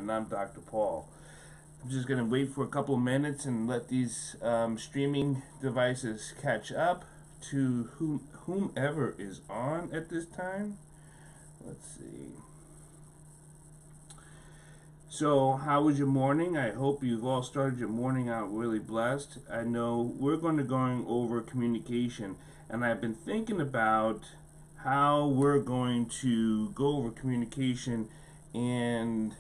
and I'm Dr. Paul. I'm just going to wait for a couple of minutes and let these streaming devices catch up to whomever is on at this time. Let's see. So, how was your morning? I hope you've all started your morning out really blessed. I know we're going to going over communication, and I've been thinking about how we're going to go over communication and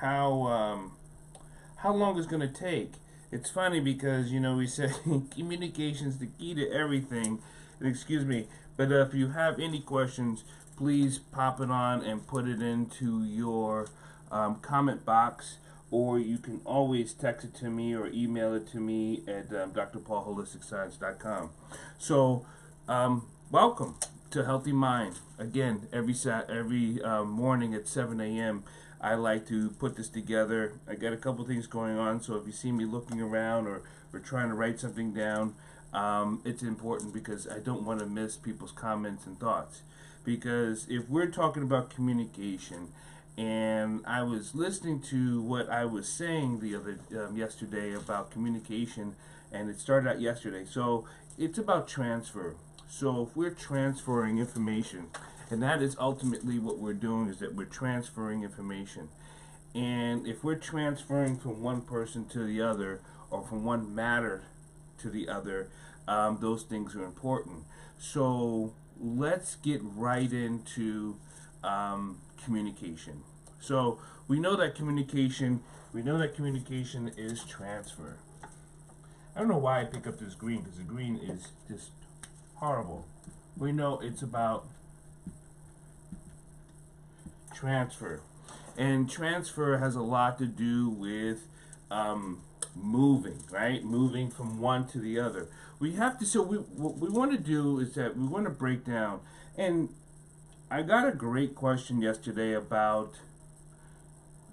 how long it's going to take. It's funny because we say communication is the key to everything. And excuse me, but if you have any questions, please pop it on and put it into your comment box, or you can always text it to me or email it to me at drpaulholisticscience.com. So, welcome to Healthy Mind. Again, every morning at 7 a.m. I like to put this together. I got a couple things going on, so if you see me looking around or trying to write something down, it's important because I don't want to miss people's comments and thoughts. Because if we're talking about communication, and I was listening to what I was saying yesterday about communication, and it started out yesterday. So it's about transfer. So if we're transferring information, and that is ultimately what we're doing, is that we're transferring information. And if we're transferring from one person to the other, or from one matter to the other, those things are important. So let's get right into communication. So we know that communication is transfer. I don't know why I pick up this green, because the green is just horrible. We know it's about transfer, and transfer has a lot to do with moving, right? Moving from one to the other. We have to. So what we want to do is that we want to break down. And I got a great question yesterday about,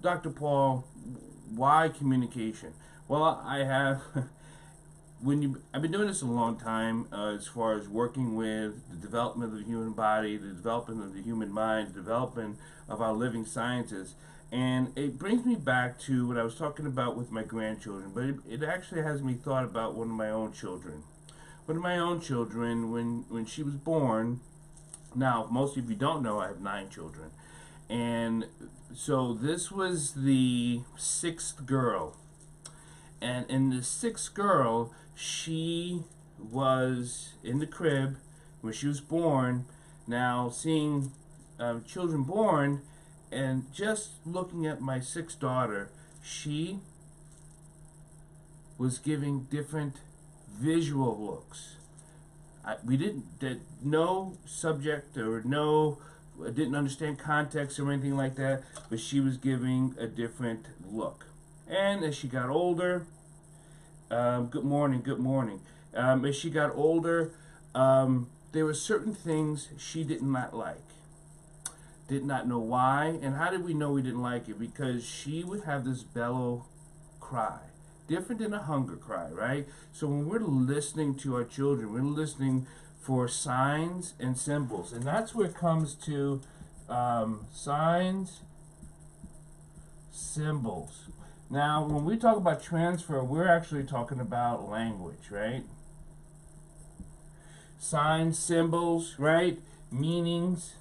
Dr. Paul, why communication? Well, I have. I've been doing this a long time, as far as working with the development of the human body, the development of the human mind, the development of our living sciences. And it brings me back to what I was talking about with my grandchildren, but it actually has me thought about one of my own children. One of my own children, when she was born, now, most of you don't know, I have 9 children. And so this was the 6th girl. And in the 6th girl, she was in the crib when she was born. Now, seeing children born and just looking at my 6th daughter, she was giving different visual looks. We did no subject or didn't understand context or anything like that, but she was giving a different look. And as she got older, good morning. As she got older, there were certain things she did not like. Did not know why. And how did we know we didn't like it? Because she would have this bellow cry. Different than a hunger cry, right? So when we're listening to our children, we're listening for signs and symbols. And that's where it comes to signs, symbols. Now, when we talk about transfer, we're actually talking about language, right? Signs, symbols, right? Meanings.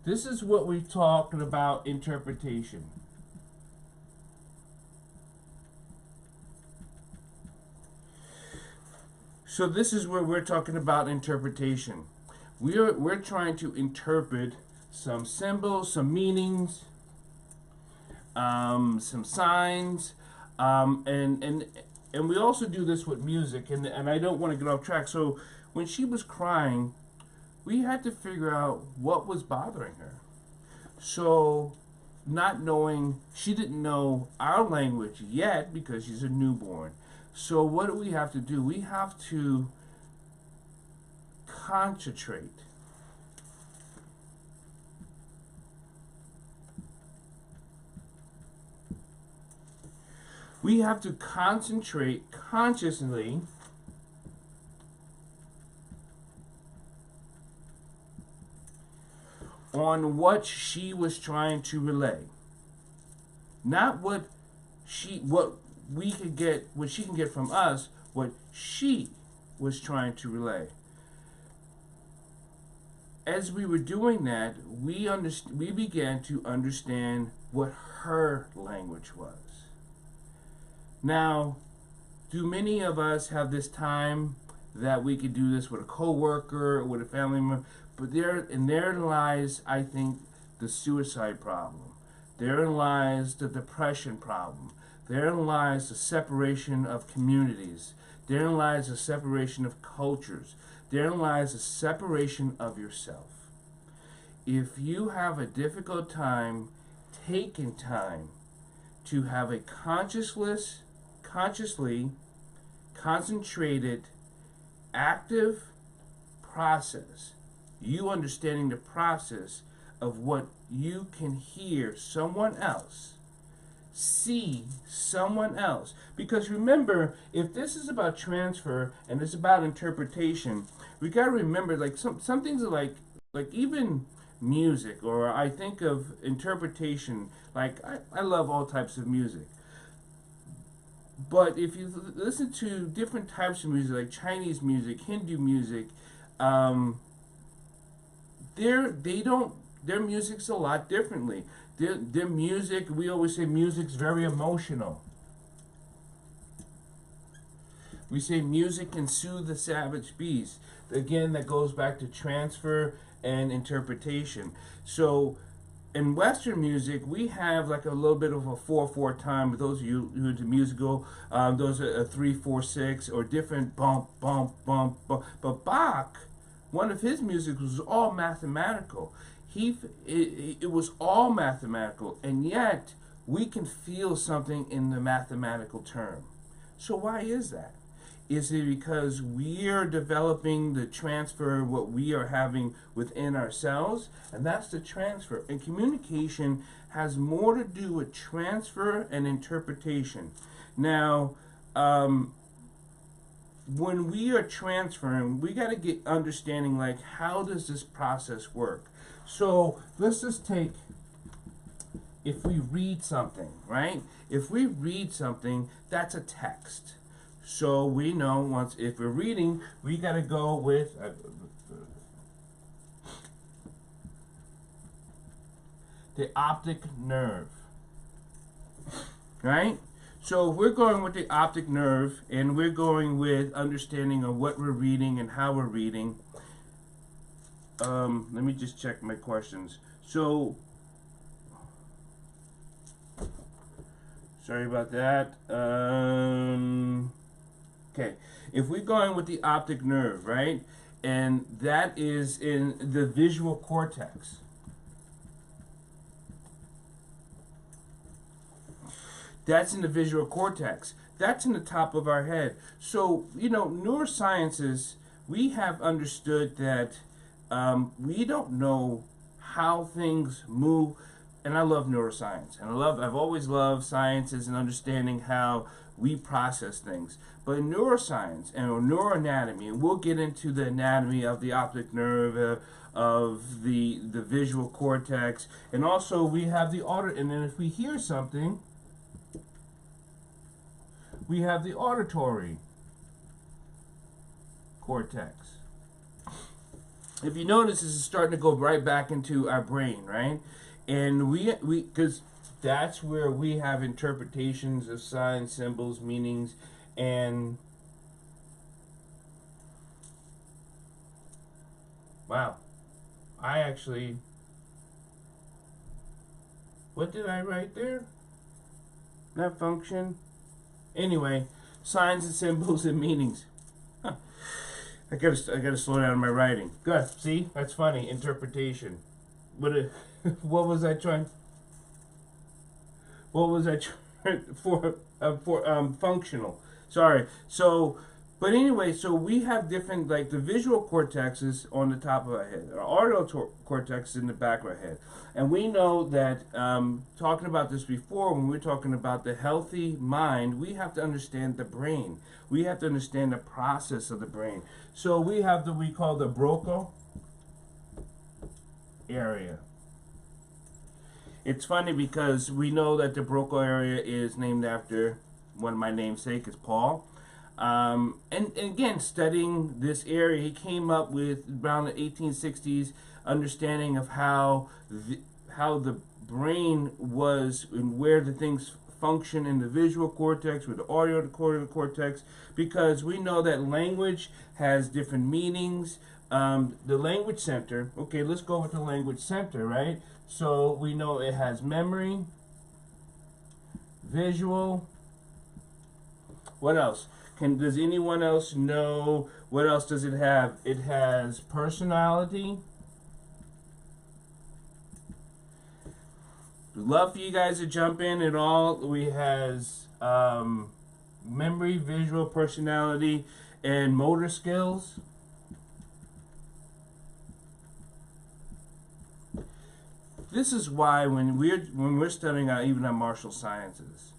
This is what we're talking about, interpretation. So this is where we're talking about interpretation. We're trying to interpret some symbols, some meanings, some signs, and we also do this with music. And I don't want to get off track. So when she was crying, we had to figure out what was bothering her. So not knowing, she didn't know our language yet because she's a newborn. So what do we have to do? We have to concentrate. We have to concentrate consciously on what she was trying to relay. not what what she can get from us, what she was trying to relay. As we were doing that, we began to understand what her language was. Now, do many of us have this time that we could do this with a coworker or with a family member? But therein lies, I think, the suicide problem. Therein lies the depression problem. Therein lies the separation of communities. Therein lies the separation of cultures. Therein lies the separation of yourself. If you have a difficult time taking time to have a consciously concentrated, active process, you understanding the process of what you can hear someone else, see someone else. Because remember, if this is about transfer and it's about interpretation, we got to remember, like some things are like even music, or I think of interpretation, like I love all types of music. But if you listen to different types of music, like Chinese music, Hindu music, their music's a lot differently. Their music, we always say music's very emotional. We say music can soothe the savage beast. Again, that goes back to transfer and interpretation. So in Western music, we have like a little bit of a 4/4 time. For those of you who do musical, those are a 3/4/6 or different bump, bump, bump, bump. But Bach, one of his music was all mathematical. It was all mathematical, and yet we can feel something in the mathematical term. So why is that? Is it because we are developing the transfer, what we are having within ourselves? And that's the transfer. And communication has more to do with transfer and interpretation. Now, when we are transferring, we got to get understanding, like, how does this process work? So let's just take, if we read something, right? If we read something, that's a text. So we know if we're reading, we got to go with the optic nerve, right? So if we're going with the optic nerve, and we're going with understanding of what we're reading and how we're reading. Let me just check my questions. So, sorry about that. Okay, if we're going with the optic nerve, right, and that is in the visual cortex. That's in the visual cortex. That's in the top of our head. So, neurosciences, we have understood that we don't know how things move. And I love neuroscience. And I've always loved sciences and understanding how we process things. But in neuroscience and neuroanatomy, and we'll get into the anatomy of the optic nerve, of the visual cortex, and also we have the and then if we hear something, we have the auditory cortex. If you notice, this is starting to go right back into our brain, right? And because that's where we have interpretations of signs, symbols, meanings, and wow, what did I write there? That function. Anyway, signs and symbols and meanings. Huh. I gotta slow down my writing. Good. See, that's funny. Interpretation. What was I trying? What was I trying for? Functional. Sorry. So, but anyway, so we have different, like the visual cortex is on the top of our head. Our auditory cortex is in the back of our head. And we know that, talking about this before, when we're talking about the healthy mind, we have to understand the brain. We have to understand the process of the brain. So we have we call the Broca area. It's funny because we know that the Broco area is named after one of my namesake, is Paul. And again, studying this area, he came up with around the 1860s understanding of how the brain was and where the things function in the visual cortex, with the auditory cortex, because we know that language has different meanings. The language center, okay, let's go with the language center, right? So we know it has memory, visual. What else? Does anyone else know what else does it have? It has personality. Love for you guys to jump in at all. We has memory, visual, personality, and motor skills. This is why when we're studying even our martial sciences,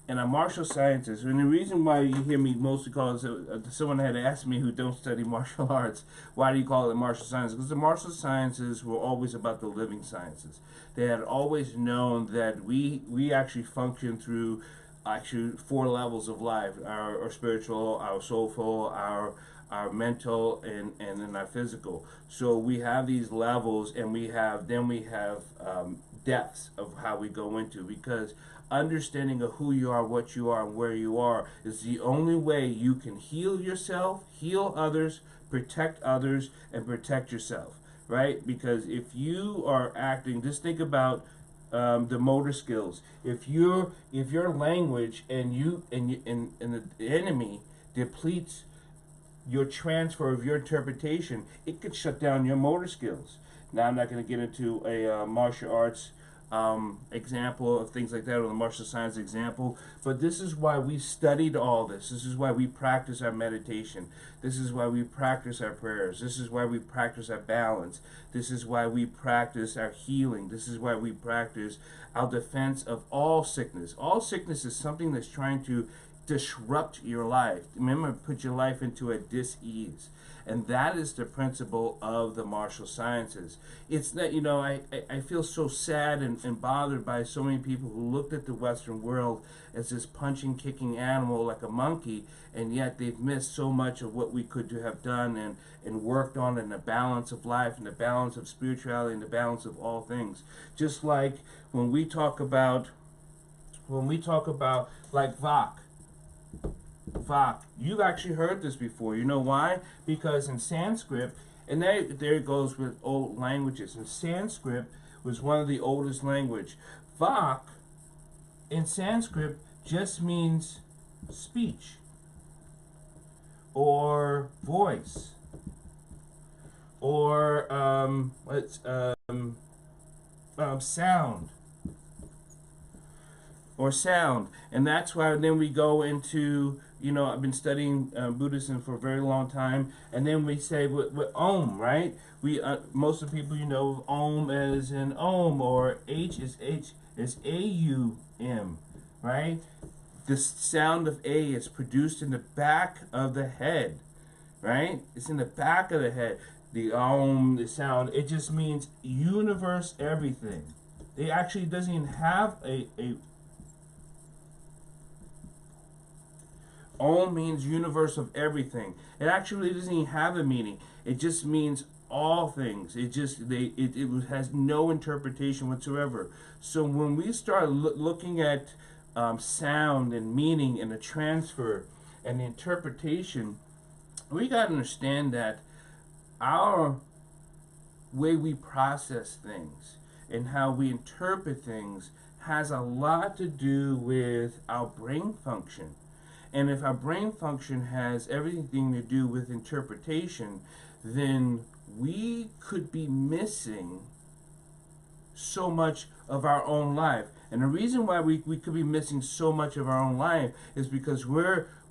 and our martial sciences, and the reason why you hear me mostly call it, someone had asked me who don't study martial arts, why do you call it martial sciences? Because the martial sciences were always about the living sciences. They had always known that we actually function through actually 4 levels of life: our spiritual, our soulful, our mental, and then our physical. So we have these levels, and we have depths of how we go into, because understanding of who you are, what you are, and where you are is the only way you can heal yourself, heal others, and protect yourself, right? Because if you are acting, just think about the motor skills. If your language and the enemy depletes your transfer of your interpretation, it could shut down your motor skills. Now, I'm not going to get into a martial arts example of things like that, or the martial science example, but this is why we studied all this. This is why we practice our meditation. This is why we practice our prayers. This is why we practice our balance. This is why we practice our healing. This is why we practice our defense of all sickness. All sickness is something that's trying to disrupt your life. Remember, put your life into a dis-ease. And that is the principle of the martial sciences. It's that, I feel so sad and bothered by so many people who looked at the Western world as this punching, kicking animal like a monkey, and yet they've missed so much of what we could have done and worked on in the balance of life, and the balance of spirituality, and the balance of all things. Just like when we talk about like Vak. You've actually heard this before. You know why? Because in Sanskrit, and there it goes with old languages. And Sanskrit was one of the oldest language. Vak in Sanskrit just means speech or voice or sound. Or sound. And that's why then we go into, I've been studying Buddhism for a very long time, and then we say with Om, right? We most of the people Om as in Om, or H is A-U-M, right? The sound of A is produced in the back of the head, right? It's in the back of the head. The Om, the sound, it just means universe, everything. It actually doesn't even have a Om means universe of everything. It actually doesn't even have a meaning. It just means all things. It has no interpretation whatsoever. So when we start looking at sound and meaning and the transfer and the interpretation, we got to understand that our way we process things and how we interpret things has a lot to do with our brain function. And if our brain function has everything to do with interpretation, then we could be missing so much of our own life. And the reason why we could be missing so much of our own life is because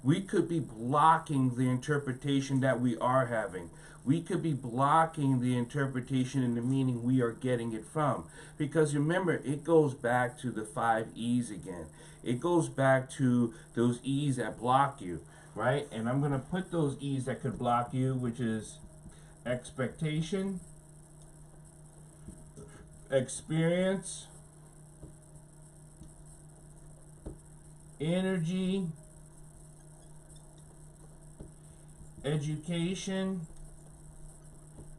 we could be blocking the interpretation that we are having. We could be blocking the interpretation and the meaning we are getting it from. Because remember, it goes back to the 5 E's again. It goes back to those E's that block you, right? And I'm going to put those E's that could block you, which is expectation, experience, energy, education,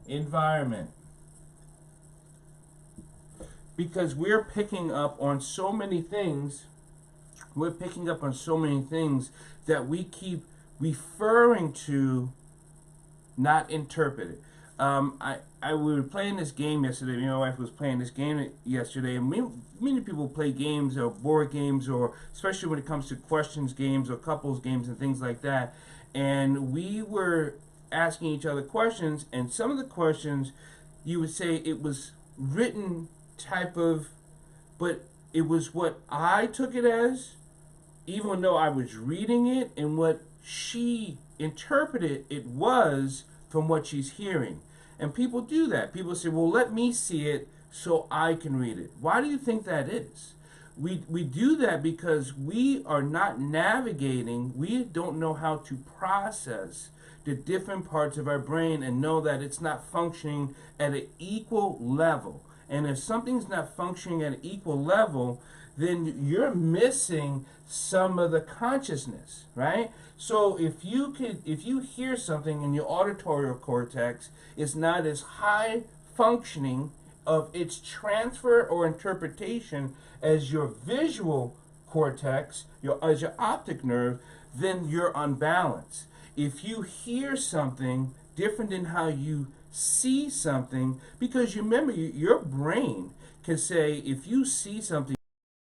environment. Because we're picking up on so many things, that we keep referring to, not interpret it. We were playing this game yesterday. My wife was playing this game yesterday, and many people play games or board games, or especially when it comes to questions games or couples games and things like that. And we were asking each other questions, and some of the questions you would say it was written type of, but it was what I took it as, even though I was reading it, and what she interpreted it was from what she's hearing. And people do that. People say, well, let me see it so I can read it. Why do you think that is? We do that because we are not navigating, we don't know how to process the different parts of our brain and know that it's not functioning at an equal level. And if something's not functioning at an equal level, then you're missing some of the consciousness, right? So if you hear something in your auditory cortex is not as high functioning of its transfer or interpretation as your visual cortex, as your optic nerve, then you're unbalanced. If you hear something different than how you see something, because you remember your brain can say, if you see something,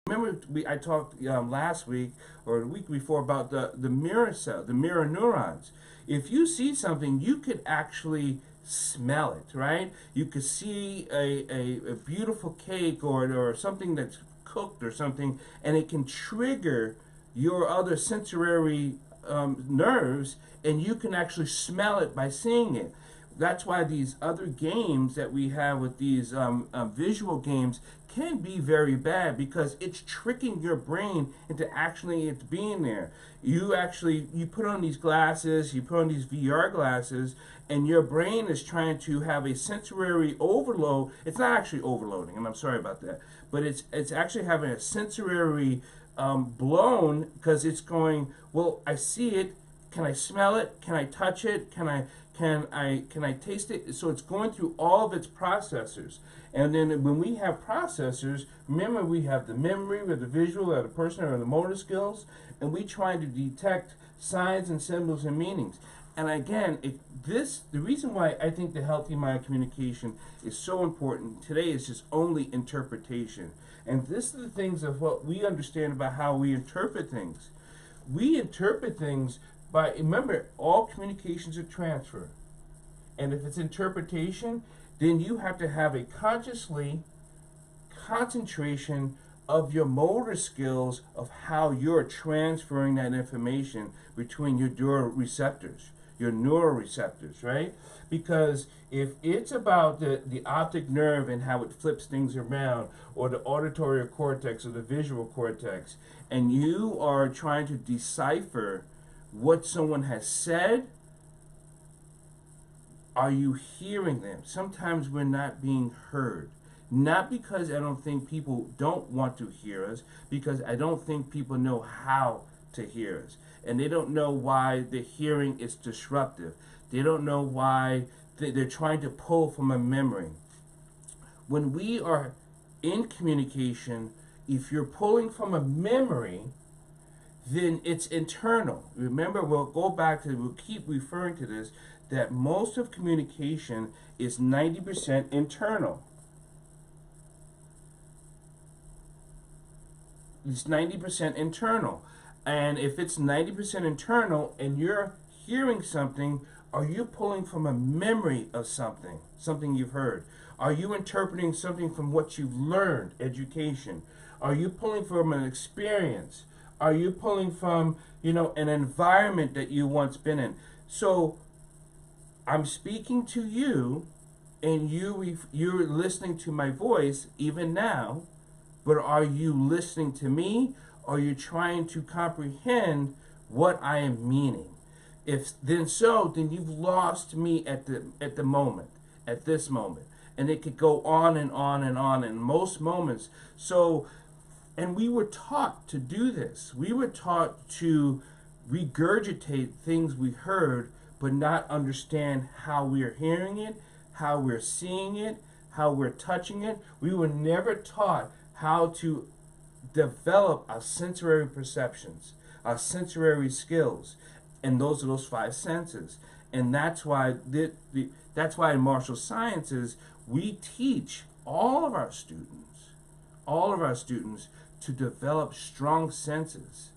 remember I talked last week or the week before about the mirror cell, the mirror neurons. If you see something, you could actually smell it, right? You could see a beautiful cake or something that's cooked or something, and it can trigger your other sensory nerves, and you can actually smell it by seeing it. That's why these other games that we have with these visual games can be very bad, because it's tricking your brain into actually it's being there. You put on these glasses, you put on these VR glasses, and your brain is trying to have a sensory overload. It's not actually overloading, and I'm sorry about that, but it's actually having a sensory blown, because it's going, well, I see it. Can I smell it? Can I touch it? Can I taste it? So it's going through all of its processors. And then when we have processors, remember, we have the memory, we have the visual, we have the personal or the motor skills, and we try to detect signs and symbols and meanings. And again, the reason why I think the healthy mind communication is so important today is just only interpretation. And this is the things of what we understand about how we interpret things. We interpret things by, remember, all communications are transfer. And if it's interpretation, then you have to have a concentration of your motor skills of how you're transferring that information between your neuroreceptors, right? Because if it's about the optic nerve and how it flips things around, or the auditory cortex or the visual cortex, and you are trying to decipher what someone has said, are you hearing them? Sometimes we're not being heard. Not because I don't think people don't want to hear us, because I don't think people know how to hear us. And they don't know why the hearing is disruptive. They don't know why they're trying to pull from a memory. When we are in communication, if you're pulling from a memory, then it's internal. Remember, we'll keep referring to this, that most of communication is 90% internal. It's 90% internal. And if it's 90% internal and you're hearing something, are you pulling from a memory of something you've heard? Are you interpreting something from what you've learned, education? Are you pulling from an experience? Are you pulling from, an environment that you once been in? So I'm speaking to you, and you're listening to my voice even now, but are you listening to me? Are you trying to comprehend what I am meaning? If then you've lost me at the moment, at this moment. And it could go on and on and on in most moments. So And we were taught to do this. We were taught to regurgitate things we heard, but not understand how we're hearing it, how we're seeing it, how we're touching it. We were never taught how to develop our sensory perceptions, our sensory skills, and those are those five senses. And that's why that's why in martial sciences we teach all of our students to develop strong senses.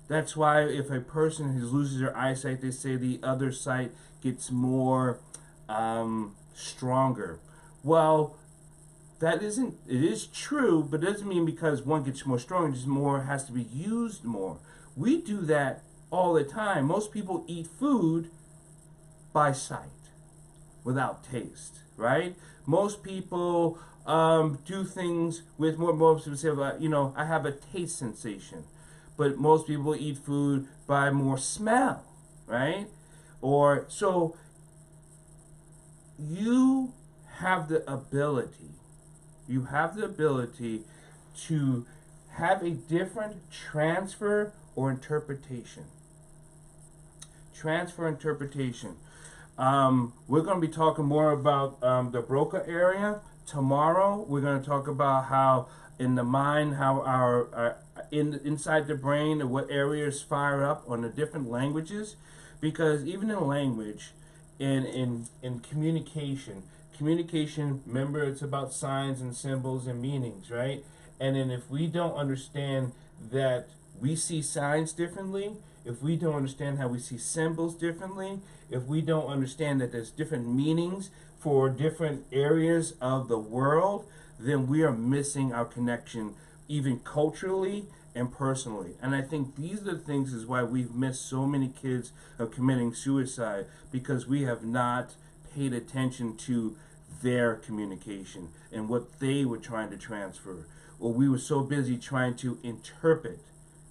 That's why if a person loses their eyesight, they say the other sight gets more stronger. Well, it is true, but it doesn't mean because one gets more strong, just more has to be used more. We do that all the time. Most people eat food by sight, without taste, right? Most people do things with more specific, I have a taste sensation. But most people eat food by more smell, right? Or so you have the ability to have a different transfer or interpretation. We're going to be talking more about the Broca area. Tomorrow, we're going to talk about how in the mind, how our inside the brain, what areas fire up on the different languages. Because even in language, in communication, remember, it's about signs and symbols and meanings, right? And then if we don't understand that we see signs differently, if we don't understand how we see symbols differently, if we don't understand that there's different meanings for different areas of the world, then we are missing our connection even culturally and personally. And I think these are the things is why we've missed so many kids of committing suicide, because we have not paid attention to their communication and what they were trying to transfer. Or we were so busy trying to interpret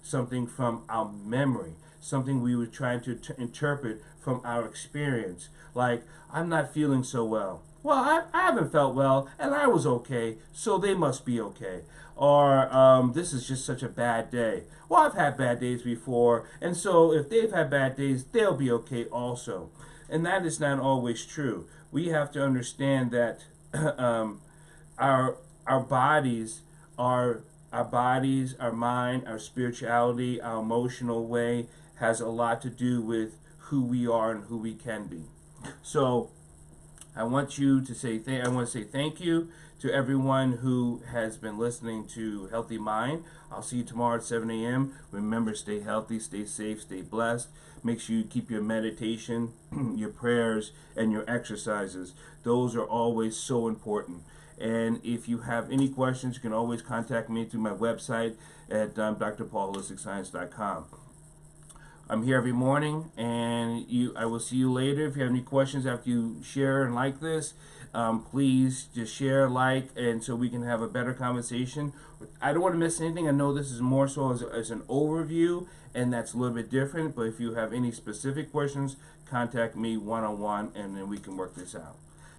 something from our memory, something we were trying to interpret from our experience. Like, I'm not feeling so well. Well, I haven't felt well, and I was okay, so they must be okay. Or, this is just such a bad day. Well, I've had bad days before, and so if they've had bad days, they'll be okay also. And that is not always true. We have to understand that our bodies, our mind, our spirituality, our emotional way has a lot to do with who we are and who we can be. So I want to say thank you to everyone who has been listening to Healthy Mind. I'll see you tomorrow at 7 a.m. Remember, stay healthy, stay safe, stay blessed. Make sure you keep your meditation, your prayers, and your exercises. Those are always so important. And if you have any questions, you can always contact me through my website at drpaulholisticscience.com. I'm here every morning, and I will see you later. If you have any questions after you share and like this, please just share, like, and so we can have a better conversation. I don't want to miss anything. I know this is more so as an overview, and that's a little bit different. But if you have any specific questions, contact me one-on-one, and then we can work this out.